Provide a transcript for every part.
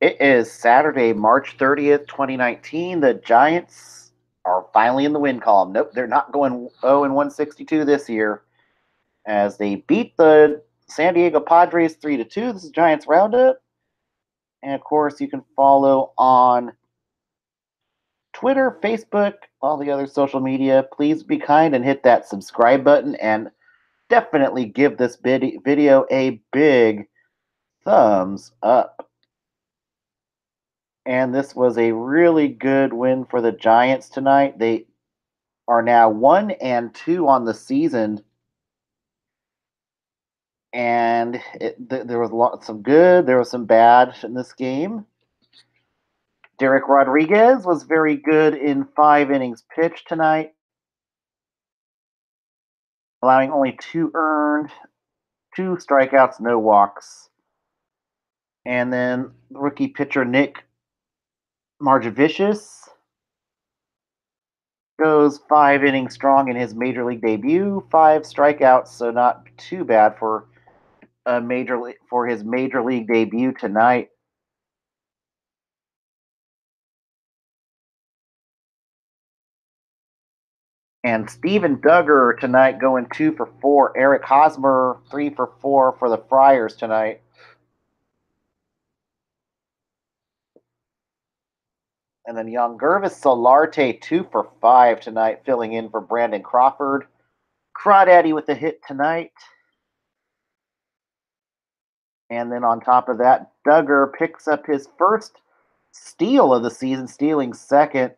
It is Saturday, March 30th, 2019. The Giants are finally in the win column. Nope, they're not going 0 and 162 this year as they beat the San Diego Padres 3-2. This is Giants Roundup. And of course, you can follow on Twitter, Facebook, all the other social media. Please be kind and hit that subscribe button and definitely give this video a big thumbs up. And this was a really good win for the Giants tonight. They are now 1-2 on the season, and there was some good, there was some bad in this game. Derek Rodriguez was very good in 5 innings pitched tonight, allowing only 2 earned, 2 strikeouts, no walks. And then rookie pitcher Nick Margevicius goes 5 innings strong in his major league debut, 5 strikeouts, so not too bad for his major league debut tonight. And Steven Duggar tonight going 2 for 4. Eric Hosmer 3 for 4 for the Friars tonight. And then Youngurvis Solarte 2 for 5 tonight, filling in for Brandon Crawford. Crawdaddy with a hit tonight. And then on top of that, Duggar picks up his first steal of the season, stealing second.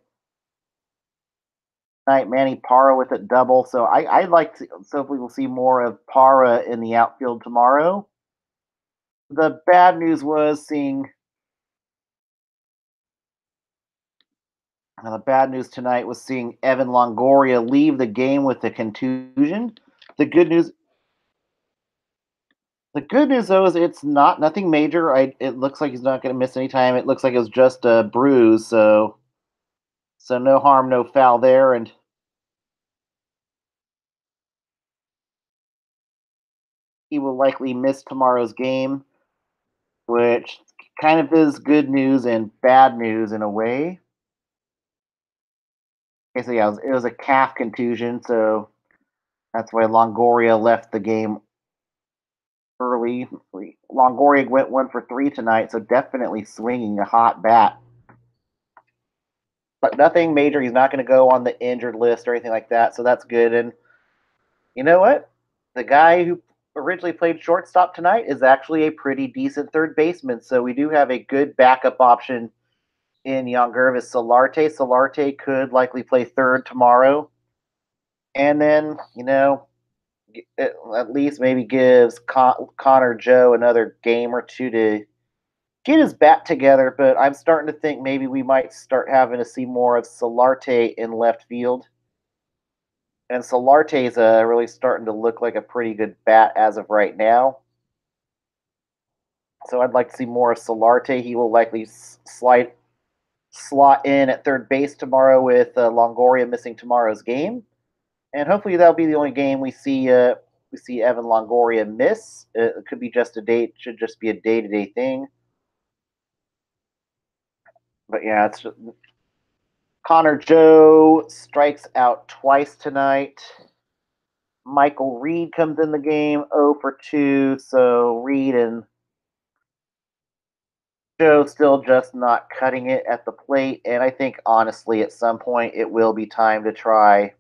Tonight, Manny Parra with a double. So I'd like to, so if we will see more of Parra in the outfield tomorrow. The bad news was seeing the bad news tonight was seeing Evan Longoria leave the game with a contusion. The good news The good news though is it's not nothing major. It looks like he's not going to miss any time. It looks like it was just a bruise, so no harm, no foul there, and he will likely miss tomorrow's game, which kind of is good news and bad news in a way. Okay, so yeah, it was a calf contusion, so that's why Longoria left the game early. Longoria went 1 for 3 tonight, so definitely swinging a hot bat. But nothing major. He's not going to go on the injured list or anything like that, so that's good. And you know what? The guy who originally played shortstop tonight is actually a pretty decent third baseman, so we do have a good backup option in Youngurvis Solarte. Solarte could likely play third tomorrow. And then, at least maybe gives Connor Joe another game or two to get his bat together. But I'm starting to think maybe we might start having to see more of Solarte in left field. And Solarte is really starting to look like a pretty good bat as of right now. So I'd like to see more of Solarte. He will likely slot in at third base tomorrow with Longoria missing tomorrow's game, and hopefully that'll be the only game we see Evan Longoria miss. It could be just a date, should just be a day-to-day thing. But yeah, it's Connor Joe strikes out twice tonight. Michael Reed comes in the game 0 for 2, so Reed and Joe still just not cutting it at the plate, and I think honestly at some point it will be time to try.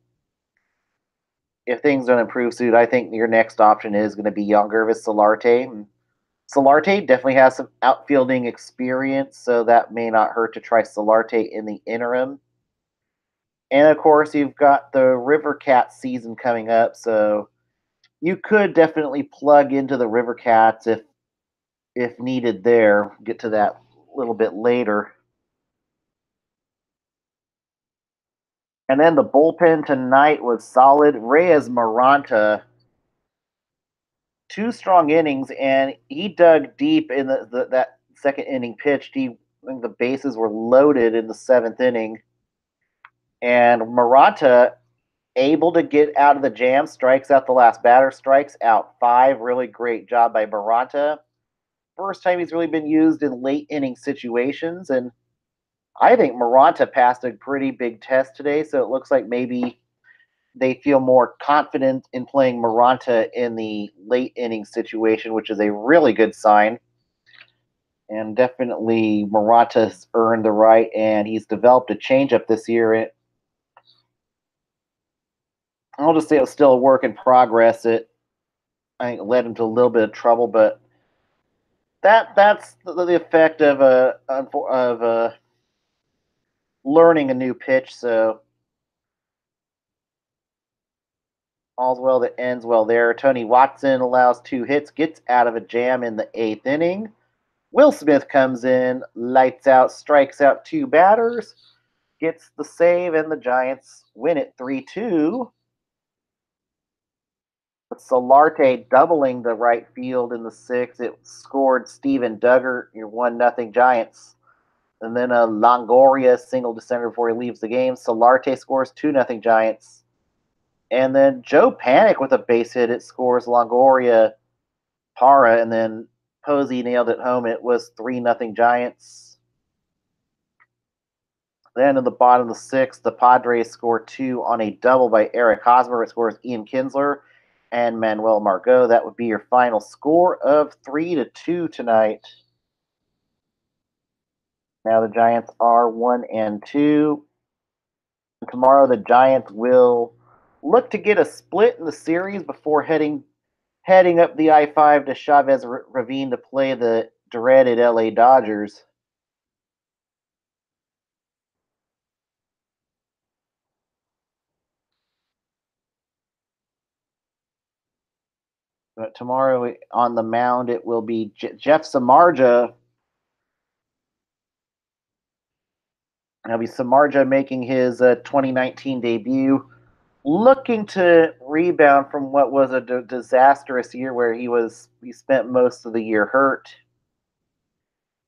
If things don't improve soon, I think your next option is going to be Youngurvis Solarte. Solarte definitely has some outfielding experience, so that may not hurt to try Solarte in the interim. And of course, you've got the River Cats season coming up, so you could definitely plug into the River Cats if needed there. Get to that a little bit later. And then the bullpen tonight was solid. Reyes Maranta, 2 strong innings, and he dug deep in that second inning pitch. I think the bases were loaded in the 7th inning, and Maranta able to get out of the jam, strikes out the last batter, strikes out 5. Really great job by Maranta. first time he's really been used in late inning situations. And I think Maranta passed a pretty big test today, so it looks like maybe they feel more confident in playing Maranta in the late inning situation, which is a really good sign. And definitely Maranta's earned the right, and he's developed a changeup this year. I'll just say it was still a work in progress. It I think led him to a little bit of trouble, but that's the effect of learning a new pitch. So all's well that ends well there. Tony Watson allows 2 hits, gets out of a jam in the 8th inning. Will Smith comes in, lights out, strikes out 2 batters, gets the save, and the Giants win it 3-2. With Solarte doubling the right field in the 6th, it scored Steven Duggar, your 1-0 Giants. And then a Longoria single to center before he leaves the game. Solarte scores 2-0 Giants. And then Joe Panic with a base hit. It scores Longoria, Para, and then Posey nailed it home. It was 3-0 Giants. Then in the bottom of the 6th, the Padres score 2 on a double by Eric Hosmer. It scores Ian Kinsler and Manuel Margot. That would be your final score of 3-2 tonight. Now the Giants are 1-2. Tomorrow the Giants will look to get a split in the series before heading up the I-5 to Chavez Ravine to play the dreaded LA Dodgers. But tomorrow on the mound it will be Jeff Samardzija. It'll be Samardzija making his 2019 debut, looking to rebound from what was a disastrous year where he spent most of the year hurt.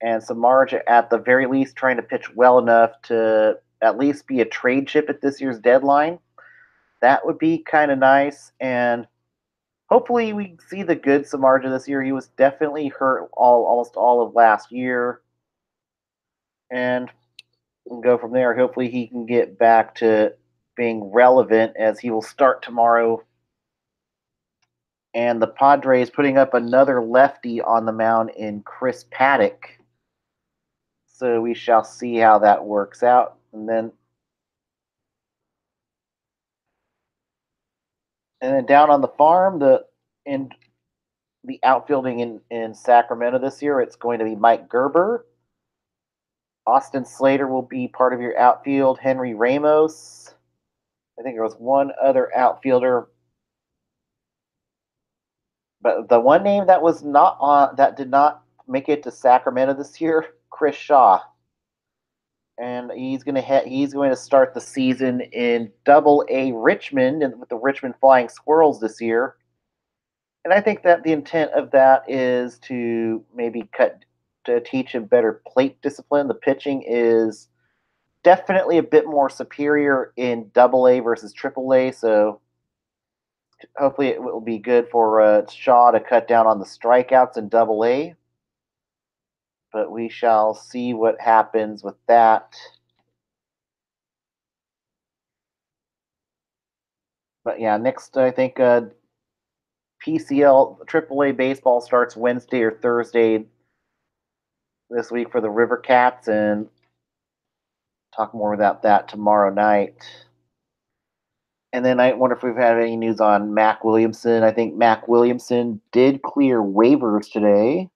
And Samardzija, at the very least, trying to pitch well enough to at least be a trade chip at this year's deadline. That would be kind of nice. And hopefully we see the good Samardzija this year. He was definitely hurt almost all of last year. And we can go from there. Hopefully he can get back to being relevant as he will start tomorrow. And the Padres putting up another lefty on the mound in Chris Paddock. So we shall see how that works out. And then down on the farm, the outfielding in Sacramento this year, it's going to be Mike Gerber. Austin Slater will be part of your outfield. Henry Ramos. I think there was one other outfielder, but the one name that was not on that did not make it to Sacramento this year, Chris Shaw. And he's going to start the season in Double-A Richmond and with the Richmond Flying Squirrels this year. And I think that the intent of that is to maybe teach him better plate discipline. The pitching is definitely a bit more superior in Double-A versus Triple-A, so hopefully it will be good for Shaw to cut down on the strikeouts in Double-A. But we shall see what happens with that. But yeah, next I think PCL AAA baseball starts Wednesday or Thursday this week for the River Cats, and talk more about that tomorrow night. And then I wonder if we've had any news on Mac Williamson. I think Mac Williamson did clear waivers today.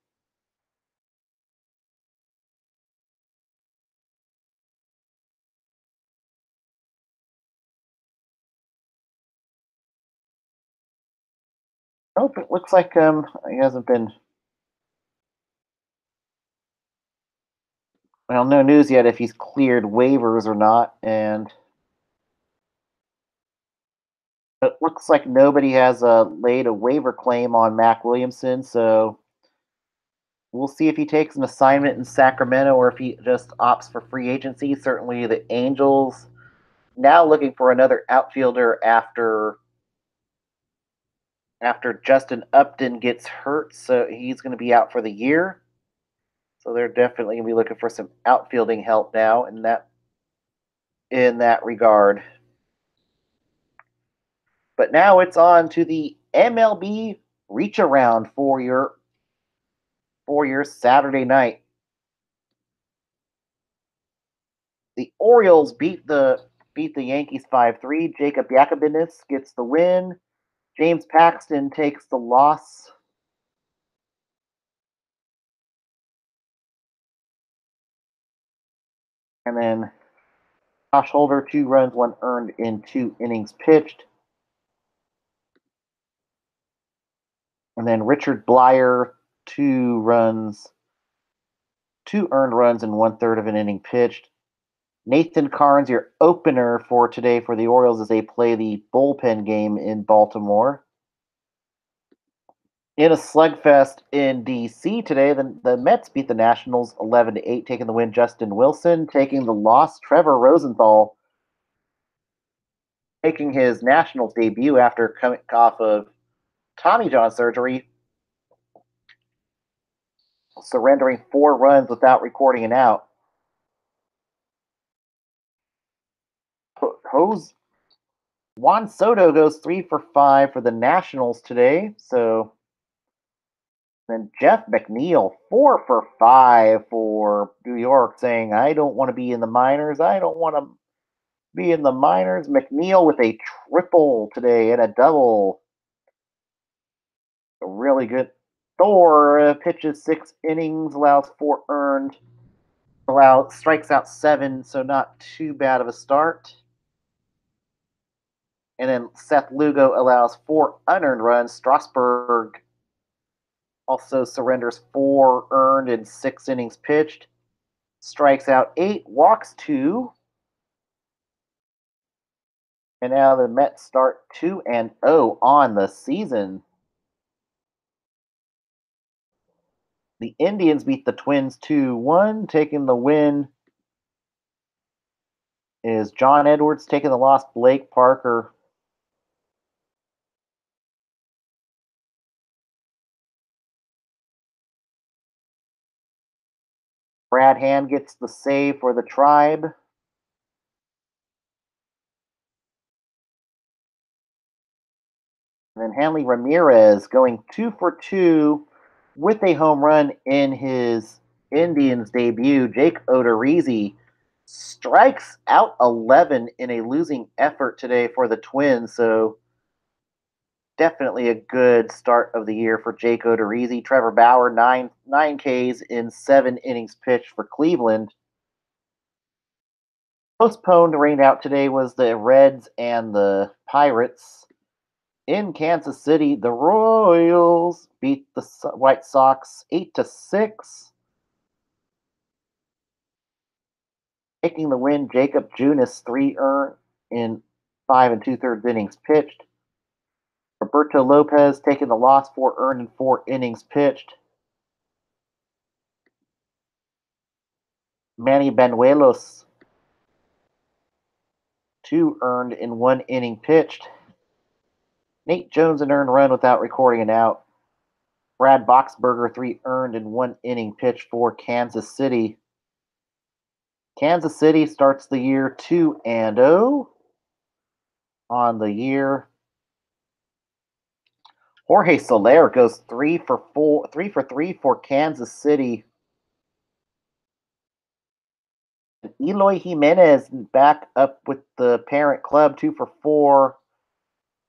Oh, it looks like he hasn't been. Well, no news yet if he's cleared waivers or not, and it looks like nobody has laid a waiver claim on Mac Williamson, so we'll see if he takes an assignment in Sacramento or if he just opts for free agency. Certainly the Angels now looking for another outfielder after Justin Upton gets hurt, so he's going to be out for the year. So they're definitely going to be looking for some outfielding help now in that regard. But now it's on to the MLB reach around for your Saturday night. The Orioles beat the Yankees 5-3. Jacob Yakubinis gets the win. James Paxton takes the loss. And then Josh Holder, 2 runs, 1 earned in 2 innings pitched. And then Richard Blyer, 2 runs, 2 earned runs, and 1/3 of an inning pitched. Nathan Carnes, your opener for today for the Orioles as they play the bullpen game in Baltimore. In a slugfest in D.C. today, the Mets beat the Nationals 11-8, taking the win. Justin Wilson taking the loss. Trevor Rosenthal making his Nationals debut after coming off of Tommy John surgery, surrendering 4 runs without recording an out. Juan Soto goes 3 for 5 for the Nationals today. So then Jeff McNeil, 4 for 5 for New York, saying, I don't want to be in the minors. I don't want to be in the minors. McNeil with a triple today and a double. Really good. Thor pitches 6 innings, allows 4 earned, strikes out 7, so not too bad of a start. And then Seth Lugo allows 4 unearned runs. Strasburg also surrenders 4 earned in 6 innings pitched. Strikes out 8, walks 2. And now the Mets start 2-0 on the season. The Indians beat the Twins 2-1. Taking the win is John Edwards. Taking the loss, Blake Parker. Brad Hand gets the save for the Tribe. And then Hanley Ramirez going 2 for 2 with a home run in his Indians debut. Jake Odorizzi strikes out 11 in a losing effort today for the Twins. So definitely a good start of the year for Jake Odorizzi. Trevor Bauer, 9 Ks in 7 innings pitched for Cleveland. Postponed rain out today was the Reds and the Pirates. In Kansas City, the Royals beat the White Sox 8-6. Taking the win, Jacob Junis, 3 earned in 5 2/3 innings pitched. Roberto Lopez taking the loss, 4 earned in 4 innings pitched. Manny Banuelos, 2 earned in 1 inning pitched. Nate Jones, an earned run without recording an out. Brad Boxberger, 3 earned in 1 inning pitched for Kansas City. Kansas City starts the year 2-0 on the year. Jorge Soler goes 3 for 3 for Kansas City. Eloy Jimenez back up with the parent club, 2 for 4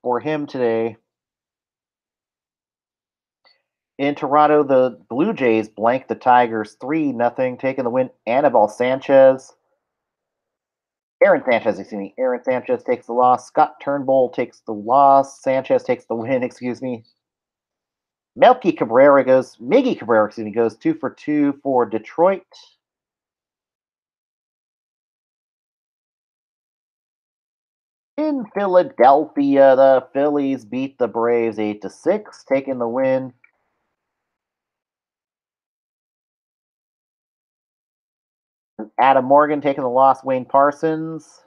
for him today. In Toronto, the Blue Jays blanked the Tigers 3-0, taking the win. Aaron Sanchez takes the loss. Scott Turnbull takes the loss. Sanchez takes the win, excuse me. Miggy Cabrera goes 2 for 2 for Detroit. In Philadelphia, the Phillies beat the Braves 8-6, taking the win. Adam Morgan taking the loss. Wayne Parsons.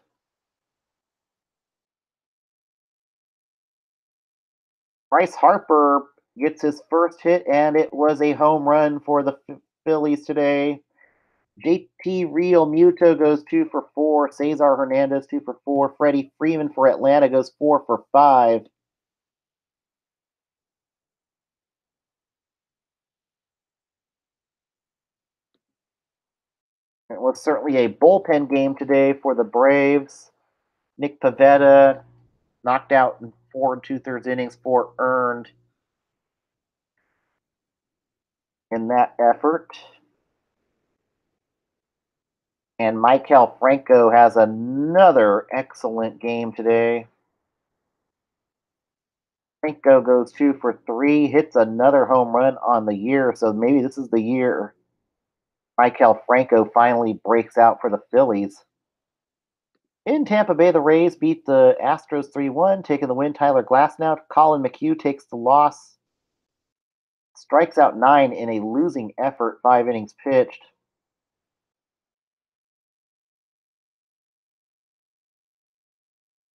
Bryce Harper gets his first hit, and it was a home run for the Phillies today. JT Real Muto goes 2 for 4. Cesar Hernandez 2 for 4. Freddie Freeman for Atlanta goes 4 for 5. It was certainly a bullpen game today for the Braves. Nick Pivetta knocked out in 4 2/3 innings, 4 earned in that effort. And Maikel Franco has another excellent game today. Franco goes 2 for 3, hits another home run on the year. So maybe this is the year Maikel Franco finally breaks out for the Phillies. In Tampa Bay, the Rays beat the Astros 3-1, taking the win. Tyler Glasnow. Colin McHugh takes the loss. Strikes out 9 in a losing effort, 5 innings pitched.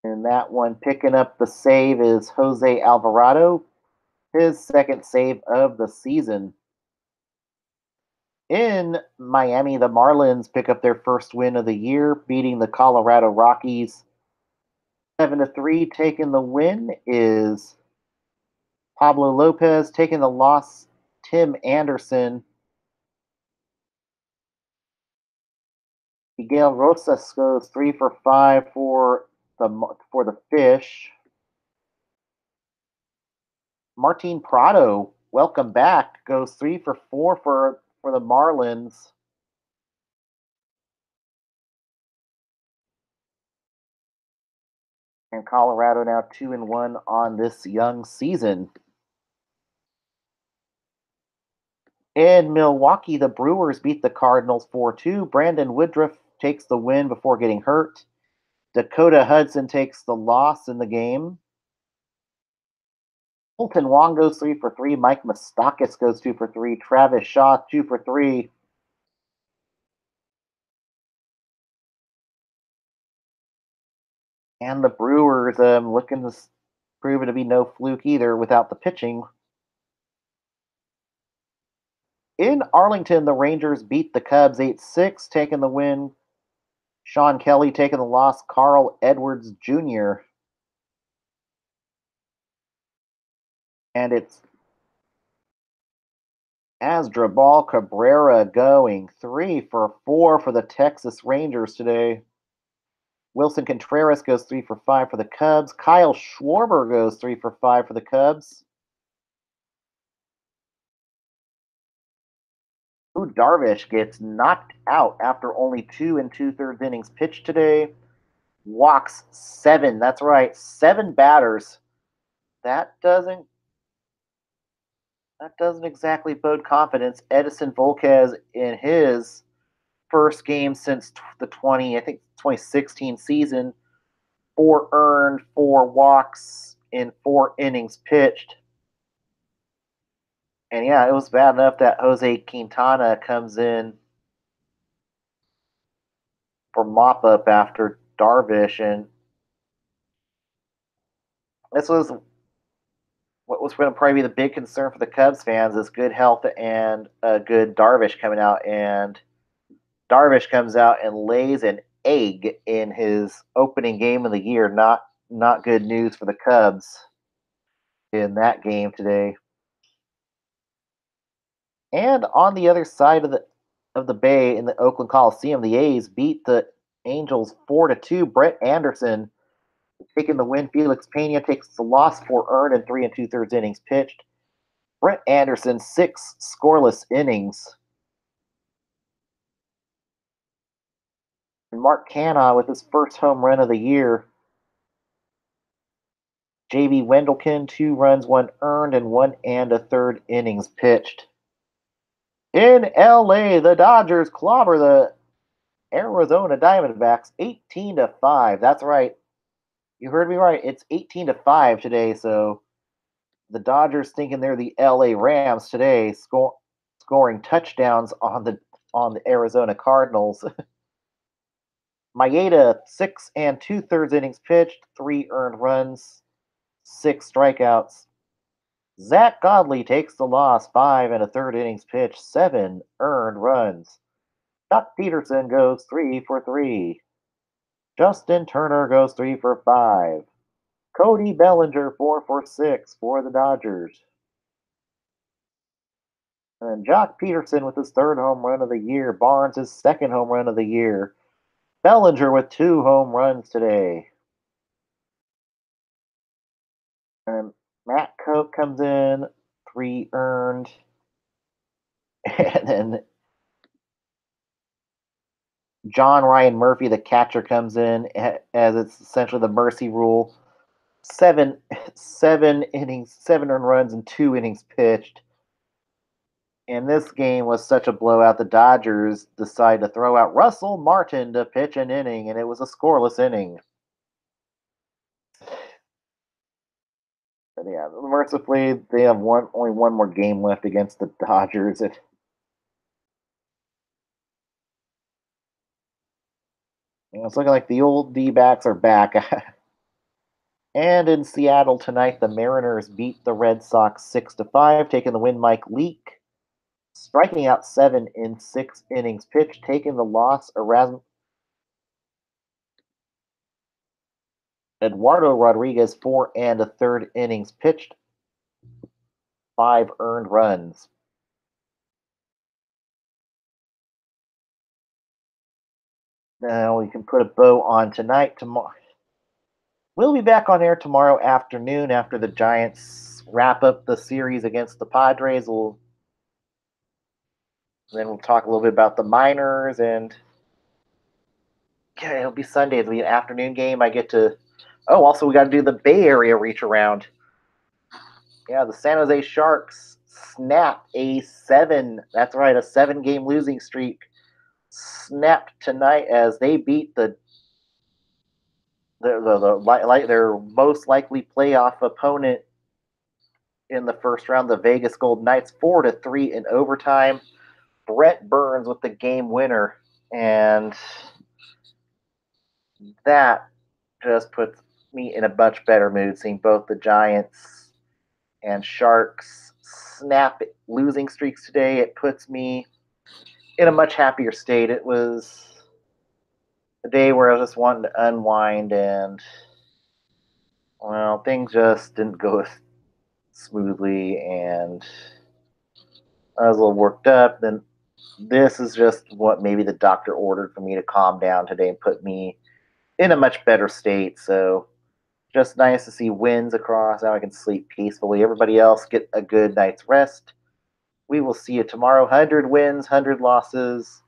And that one picking up the save is Jose Alvarado, his second save of the season. In Miami, the Marlins pick up their first win of the year, beating the Colorado Rockies 7-3. Taking the win is Pablo Lopez. Taking the loss, Tim Anderson. Miguel Rosas goes 3 for 5 for the Fish. Martin Prado, welcome back, goes 3 for 4 for the Marlins. And Colorado now 2-1 on this young season. In Milwaukee, the Brewers beat the Cardinals 4-2. Brandon Woodruff takes the win before getting hurt. Dakota Hudson takes the loss in the game. Colton Wong goes 3 for 3. Mike Moustakas goes 2 for 3. Travis Shaw 2 for 3. And the Brewers looking to prove it to be no fluke either without the pitching. In Arlington, the Rangers beat the Cubs 8-6, taking the win. Sean Kelly taking the loss. Carl Edwards Jr. And it's Asdrubal Cabrera going 3 for 4 for the Texas Rangers today. Wilson Contreras goes 3 for 5 for the Cubs. Kyle Schwarber goes 3 for 5 for the Cubs. Yu Darvish gets knocked out after only 2 2/3 innings pitched today. Walks 7. That's right, 7 batters. That doesn't exactly bode confidence. Edison Volquez in his first game since the 2016 season, 4 earned, 4 walks in 4 innings pitched. And yeah, it was bad enough that Jose Quintana comes in for mop up after Darvish, and this was what was going to probably be the big concern for the Cubs fans is good health and a good Darvish coming out. And Darvish comes out and lays an egg in his opening game of the year. Not good news for the Cubs in that game today. And on the other side of the bay in the Oakland Coliseum, the A's beat the Angels 4-2. Brett Anderson taking the win. Felix Pena takes the loss, 4 earned and 3 2/3 innings pitched. Brett Anderson 6 scoreless innings. And Mark Canha with his first home run of the year. J.B. Wendelken 2 runs, 1 earned and 1 1/3 innings pitched. In L.A., the Dodgers clobber the Arizona Diamondbacks 18-5. That's right. You heard me right. It's 18-5 today. So the Dodgers thinking they're the LA Rams today, scoring touchdowns on the Arizona Cardinals. Maeda 6 2/3 innings pitched, 3 earned runs, 6 strikeouts. Zach Godley takes the loss, 5 1/3 innings pitched, 7 earned runs. Chuck Peterson goes 3 for 3. Justin Turner goes 3 for 5. Cody Bellinger 4 for 6 for the Dodgers. And Jock Peterson with his third home run of the year. Barnes his second home run of the year. Bellinger with 2 home runs today. And Matt Cope comes in, 3 earned. And then John Ryan Murphy, the catcher, comes in as it's essentially the mercy rule. Seven innings, 7 earned runs, and 2 innings pitched. And this game was such a blowout. The Dodgers decided to throw out Russell Martin to pitch an inning, and it was a scoreless inning. But yeah, mercifully, they have only one more game left against the Dodgers. It's looking like the old D-backs are back. And in Seattle tonight, the Mariners beat the Red Sox 6-5, taking the win. Mike Leake striking out 7 in 6 innings pitched, taking the loss. Eduardo Rodriguez 4 1/3 innings pitched, 5 earned runs. Now we can put a bow on tonight. Tomorrow, we'll be back on air tomorrow afternoon after the Giants wrap up the series against the Padres. Then we'll talk a little bit about the minors, and yeah, it'll be Sunday. It'll be an afternoon game. I get to. Oh, also we got to do the Bay Area reach around. Yeah, the San Jose Sharks snap a 7. That's right, a 7-game losing streak snapped tonight as they beat their most likely playoff opponent in the first round, the Vegas Golden Knights, 4-3 in overtime. Brett Burns with the game winner, and that just puts me in a much better mood seeing both the Giants and Sharks snap losing streaks today. It puts me in a much happier state. It was a day where I was just wanting to unwind, and well, things just didn't go smoothly, and I was a little worked up. Then this is just what maybe the doctor ordered for me to calm down today and put me in a much better state. So just nice to see wins across. Now I can sleep peacefully. Everybody else get a good night's rest. We will see you tomorrow. 100 wins, 100 losses.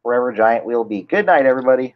Forever Giant will be. Good night, everybody.